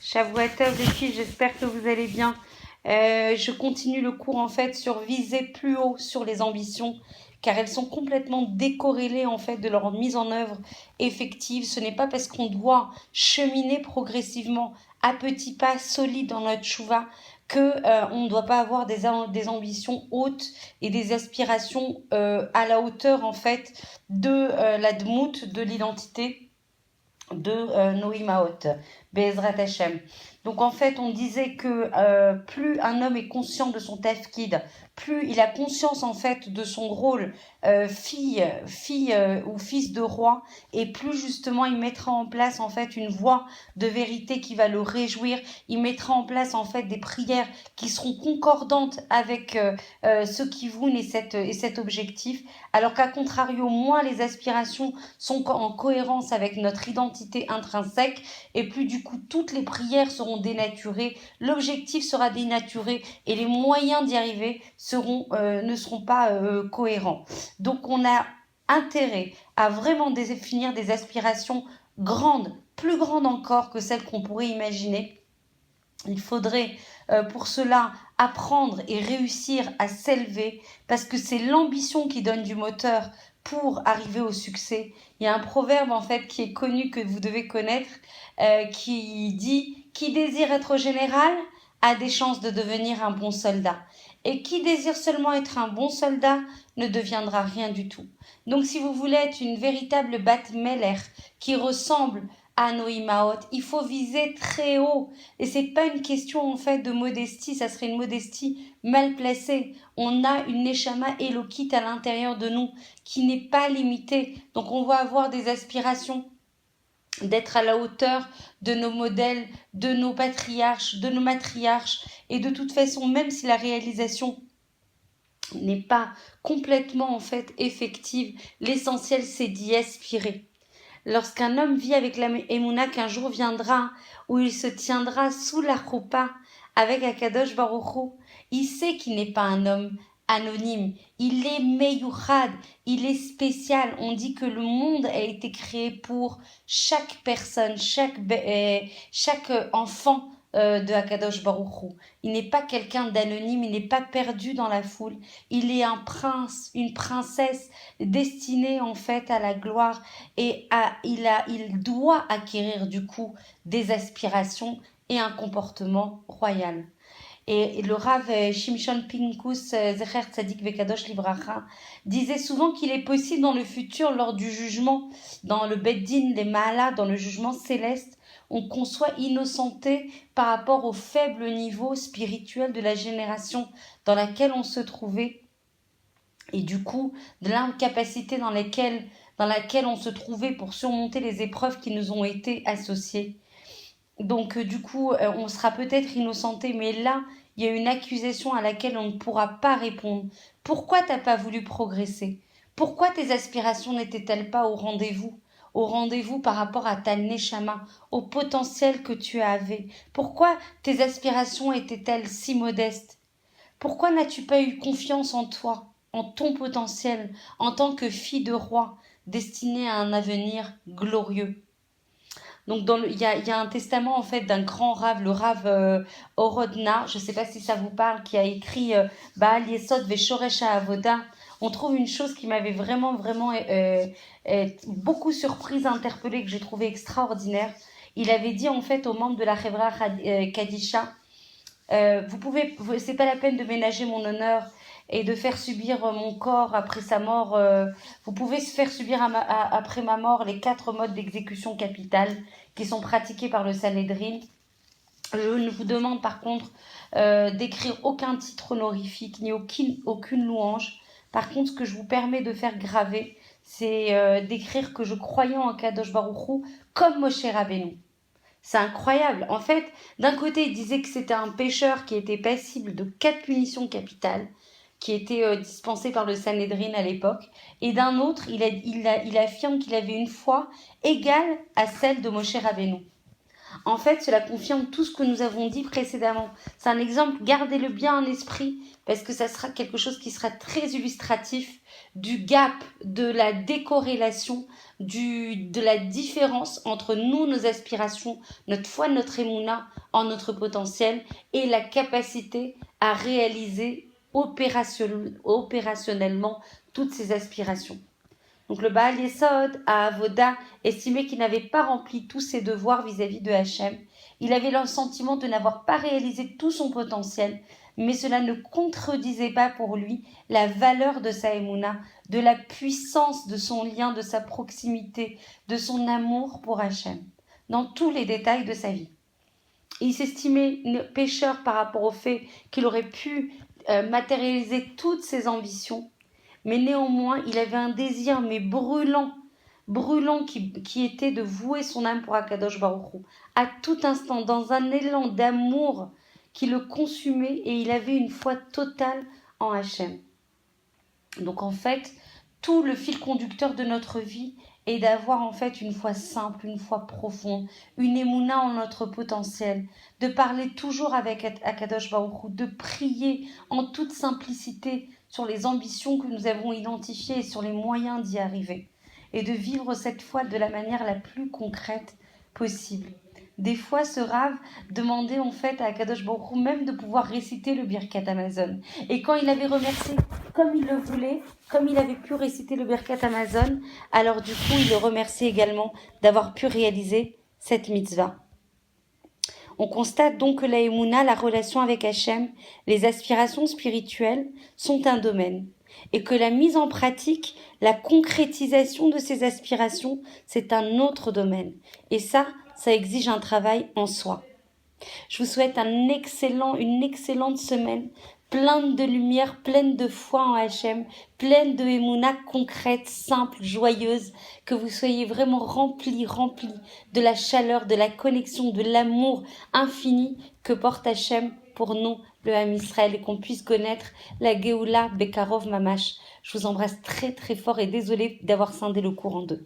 Shavuot Tov les filles, j'espère que vous allez bien. Je continue le cours en fait sur viser plus haut sur les ambitions, car elles sont complètement décorrélées en fait de leur mise en œuvre effective. Ce n'est pas parce qu'on doit cheminer progressivement à petits pas solides dans notre chouva que on ne doit pas avoir des ambitions hautes et des aspirations à la hauteur en fait de la dmout, de l'identité de Noïmaot, Bezrat Hashem. Donc en fait, on disait que plus un homme est conscient de son tafkid, plus il a conscience en fait de son rôle fille ou fils de roi, et plus justement il mettra en place en fait une voie de vérité qui va le réjouir. Il mettra en place en fait des prières qui seront concordantes avec ce qui vous et cet objectif. Alors qu'à contrario, moins les aspirations sont en cohérence avec notre identité intrinsèque, et plus du coup toutes les prières seront dénaturées, l'objectif sera dénaturé et les moyens d'y arriver ne seront pas cohérents. Donc on a intérêt à vraiment définir des aspirations grandes, plus grandes encore que celles qu'on pourrait imaginer. Il faudrait pour cela apprendre et réussir à s'élever, parce que c'est l'ambition qui donne du moteur pour arriver au succès. Il y a un proverbe en fait qui est connu, que vous devez connaître, qui dit: qui désire être général a des chances de devenir un bon soldat, et qui désire seulement être un bon soldat ne deviendra rien du tout. Donc si vous voulez être une véritable Bat Meller qui ressemble à Noïmaot, il faut viser très haut. Et c'est pas une question en fait de modestie, ça serait une modestie mal placée. On a une neshama élokite à l'intérieur de nous qui n'est pas limitée. Donc on va avoir des aspirations d'être à la hauteur de nos modèles, de nos patriarches, de nos matriarches. Et de toute façon, même si la réalisation n'est pas complètement en fait effective, l'essentiel c'est d'y aspirer. Lorsqu'un homme vit avec la émouna qu'un jour viendra où il se tiendra sous la choupa avec Akadosh Baruch Hu, il sait qu'il n'est pas un homme anonyme, il est meyouchad, il est spécial. On dit que le monde a été créé pour chaque personne, chaque enfant de Akadosh Baruch Hu. Il n'est pas quelqu'un d'anonyme, il n'est pas perdu dans la foule, il est un prince, une princesse destinée en fait à la gloire, et il doit acquérir du coup des aspirations et un comportement royal. Et le Rav Shimshon Pinkus Zecher Tzadik Vekadosh Livracha disait souvent qu'il est possible dans le futur, lors du jugement, dans le Beddin des Maala, dans le jugement céleste, qu'on soit innocenté par rapport au faible niveau spirituel de la génération dans laquelle on se trouvait, et du coup de l'incapacité dans laquelle on se trouvait pour surmonter les épreuves qui nous ont été associées. Donc du coup, on sera peut-être innocenté, mais là, il y a une accusation à laquelle on ne pourra pas répondre. Pourquoi t'as pas voulu progresser? Pourquoi tes aspirations n'étaient-elles pas au rendez-vous? Au rendez-vous par rapport à ta neshama, au potentiel que tu avais? Pourquoi tes aspirations étaient-elles si modestes? Pourquoi n'as-tu pas eu confiance en toi, en ton potentiel, en tant que fille de roi, destinée à un avenir glorieux? Donc il y a un testament en fait d'un grand rave, le rave Orodna, je ne sais pas si ça vous parle, qui a écrit Baal Yesod Veshoresha Avoda. On trouve une chose qui m'avait vraiment beaucoup surprise, interpellée, que j'ai trouvé extraordinaire. Il avait dit en fait aux membres de la Chevra Kadisha: c'est pas la peine de ménager mon honneur et de faire subir mon corps après sa mort. Vous pouvez se faire subir après ma mort les 4 modes d'exécution capitale qui sont pratiqués par le Sanhedrin. Je ne vous demande par contre d'écrire aucun titre honorifique ni aucune louange. Par contre, ce que je vous permets de faire graver, c'est d'écrire que je croyais en Kadosh Baruch Hu comme Moshe Rabbeinu. C'est incroyable. En fait, d'un côté, il disait que c'était un pécheur qui était passible de 4 punitions capitales qui étaient dispensées par le Sanhedrin à l'époque. Et d'un autre, il affirme qu'il avait une foi égale à celle de Moshe Rabbeinu. En fait, cela confirme tout ce que nous avons dit précédemment. C'est un exemple, gardez-le bien en esprit, parce que ça sera quelque chose qui sera très illustratif du gap, de la décorrélation, de la différence entre nous, nos aspirations, notre foi, notre émouna en notre potentiel et la capacité à réaliser opérationnellement toutes ces aspirations. Donc le Baal Yesod à Avoda estimait qu'il n'avait pas rempli tous ses devoirs vis-à-vis de Hachem. Il avait le sentiment de n'avoir pas réalisé tout son potentiel, mais cela ne contredisait pas pour lui la valeur de sa émouna, de la puissance de son lien, de sa proximité, de son amour pour Hachem, dans tous les détails de sa vie. Il s'estimait pécheur par rapport au fait qu'il aurait pu matérialiser toutes ses ambitions, mais néanmoins, il avait un désir, mais brûlant, qui était de vouer son âme pour Akadosh Baruch Hu. À tout instant, dans un élan d'amour qui le consumait, et il avait une foi totale en Hachem. Donc en fait, tout le fil conducteur de notre vie est d'avoir en fait une foi simple, une foi profonde, une émouna en notre potentiel, de parler toujours avec Akadosh Baruch Hu, de prier en toute simplicité sur les ambitions que nous avons identifiées et sur les moyens d'y arriver, et de vivre cette foi de la manière la plus concrète possible. Des fois, ce Rav demandait en fait à Akadosh Baruch Hu même de pouvoir réciter le Birkat Hamazon. Et quand il avait remercié comme il le voulait, comme il avait pu réciter le Birkat Hamazon, alors du coup, il le remerciait également d'avoir pu réaliser cette mitzvah. On constate donc que la Emouna, la relation avec Hachem, les aspirations spirituelles sont un domaine. Et que la mise en pratique, la concrétisation de ces aspirations, c'est un autre domaine. Et ça exige un travail en soi. Je vous souhaite une excellente semaine, pleine de lumière, pleine de foi en Hachem, pleine de émouna concrète, simple, joyeuse, que vous soyez vraiment remplis de la chaleur, de la connexion, de l'amour infini que porte Hachem pour nous, le Ham Israël, et qu'on puisse connaître la Géoula Bekarov Mamash. Je vous embrasse très très fort et désolée d'avoir scindé le cours en deux.